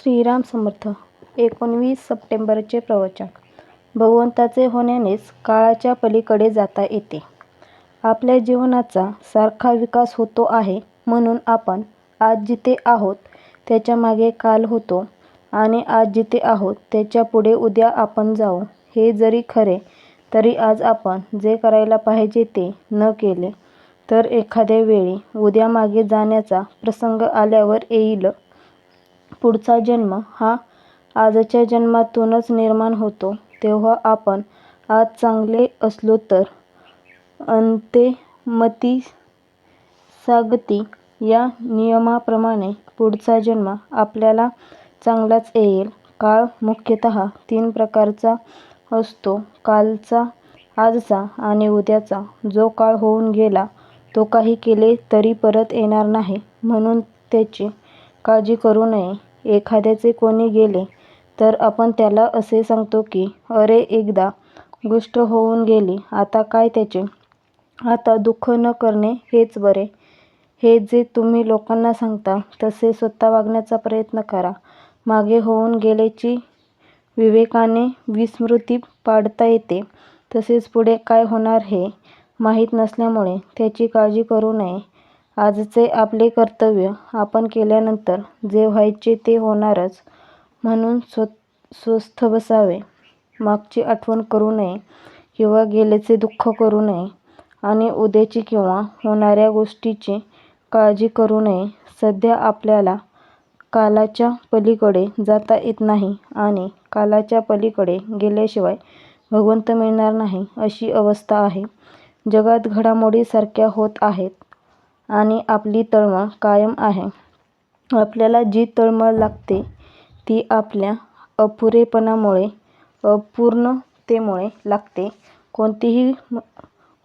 श्रीराम समर्थ. 19 सप्टेंबरचे प्रवचन. भगवंताचे होण्यानेच काळाच्या पलीकडे जाता येते. आपल्या जीवनाचा सारखा विकास होतो आहे म्हणून आपण आज जिथे आहोत त्याच्या मागे काल होतो आणि आज जिथे आहोत त्याच्या पुढे उद्या आपण जाऊ. हे जरी खरे तरी आज आपण जे करायला पाहिजे ते न केले तर एखाद्या वेळी उद्या मागे जाण्याचा प्रसंग आल्यावर येईल. पुढचा जन्म हा आजच्या जन्मातूनच निर्माण होतो. तेव्हा आपण आज चांगले असलो तर अंते मती सागती या नियमाप्रमाणे पुढचा जन्म आपल्याला चांगलाच येईल. काळ मुख्यतः 3 प्रकारचा असतो: कालचा, आजचा आणि उद्याचा. जो काळ होऊन गेला तो काही केले तरी परत येणार नाही म्हणून त्याची काळजी करू नये. एखाद्याचे कोणी गेले तर आपण त्याला असे सांगतो की अरे एकदा गोष्ट होऊन गेली, आता काय त्याचे? आता दुःख न करणे हेच बरे. हे जे तुम्ही लोकांना सांगता तसे स्वतः वागण्याचा प्रयत्न करा. मागे होऊन गेल्याची विवेकाने विस्मृती पाडता येते. तसेच पुढे काय होणार हे माहीत नसल्यामुळे त्याची काळजी करू नये. आजचे आपले कर्तव्य आपण केल्यानंतर जे व्हायचे ते होणारच म्हणून स्वस्थ बसावे. मागची आठवण करू नये किंवा गेल्याचे दुःख करू नये आणि उद्याची किंवा होणाऱ्या गोष्टीची काळजी करू नये. सध्या आपल्याला कालाच्या पलीकडे जाता येत नाही आणि कालाच्या पलीकडे गेल्याशिवाय भगवंत मिळणार नाही अशी अवस्था आहे. जगात घडामोडी सारख्या होत आहेत आणि आपली तळमळ कायम आहे. आपल्याला जी तळमळ लागते ती आपल्या अपुरेपणामुळे, अपूर्णतेमुळे लागते.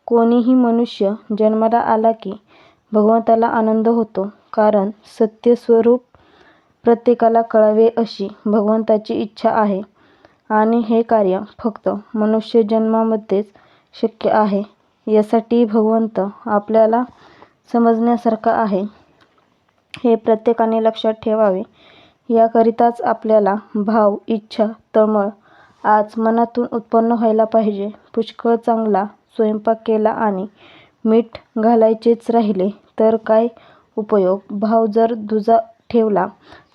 कोणीही मनुष्य जन्माला आला की भगवंताला आनंद होतो, कारण सत्यस्वरूप प्रत्येकाला कळावे अशी भगवंताची इच्छा आहे आणि हे कार्य फक्त मनुष्यजन्मामध्येच शक्य आहे. यासाठी भगवंत आपल्याला समजण्यासारखा आहे हे प्रत्येकाने लक्षात ठेवावे. याकरिताच आपल्याला भाव, इच्छा, तळमळ आज मनातून उत्पन्न व्हायला पाहिजे. पुष्कळ चांगला स्वयंपाक केला आणि मीठ घालायचेच राहिले तर काय उपयोग? भाव जर दुजा ठेवला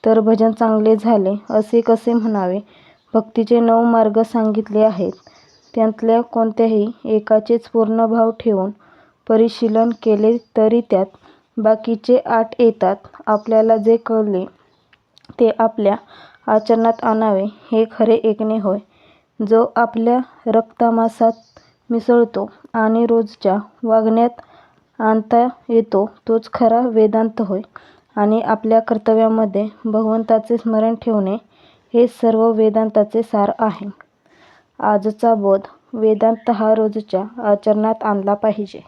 तर भजन चांगले झाले असे कसे म्हणावे? भक्तीचे 9 मार्ग सांगितले आहेत. त्यातल्या कोणत्याही एकाचेच पूर्ण भाव ठेवून परिशीलन केले तरी त्यात बाकीचे 8 येतात. आपल्याला जे कळले ते आपल्या आचरणात आणावे हे खरे ऐकणे होय. जो आपल्या रक्तामांसात मिसळतो आणि रोजच्या वागण्यात आणता येतो तोच खरा वेदांत होय. आणि आपल्या कर्तव्यामध्ये भगवंताचे स्मरण ठेवणे हेच सर्व वेदांताचे सार आहे. आजचा बोध: वेदांत हा रोजच्या आचरणात आणला पाहिजे.